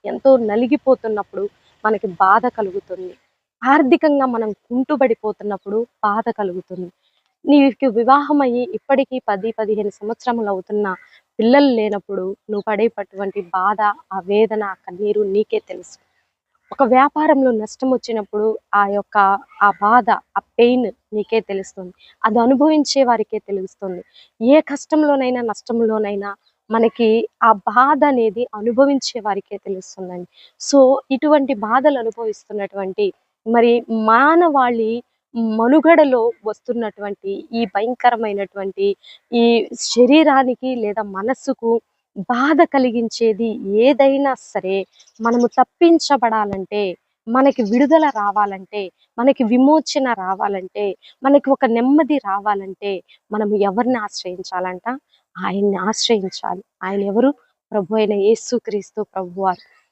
ఎంతో నలిగిపోతున్నప్పుడు మనకి బాధ కలుగుతుంది. ఆర్థికంగా మనం కుంటుబడిపోతున్నప్పుడు బాధ కలుగుతుంది. నీకు వివాహమయ్యి ఇప్పటికి 10, 15 సంవత్సరములవుతున్నా పిల్లలు లేనప్పుడు నువ్వు పడేటటువంటి బాధ, ఆ వేదన, ఆ కన్నీరు నీకే తెలుసు. ఒక వ్యాపారంలో నష్టమొచ్చినప్పుడు ఆ బాధ, ఆ పెయిన్ నీకే తెలుస్తుంది. అది అనుభవించే వారికే తెలుస్తుంది. ఏ కష్టంలోనైనా, నష్టంలోనైనా మనకి ఆ బాధ అనేది అనుభవించే వారికే తెలుస్తుందండి. సో, ఇటువంటి బాధలు అనుభవిస్తున్నటువంటి మరి మానవాళి మనుగడలో వస్తున్నటువంటి ఈ భయంకరమైనటువంటి ఈ శరీరానికి లేదా మనస్సుకు బాధ కలిగించేది ఏదైనా సరే మనము తప్పించబడాలంటే, మనకి విడుదల రావాలంటే, మనకి విమోచన రావాలంటే, మనకి ఒక నెమ్మది రావాలంటే, మనం ఎవరిని ఆశ్రయించాలంట? ఆయన్ని ఆశ్రయించాలి. ఆయనెవరు? ప్రభు అయిన యేసుక్రీస్తు ప్రభువారు.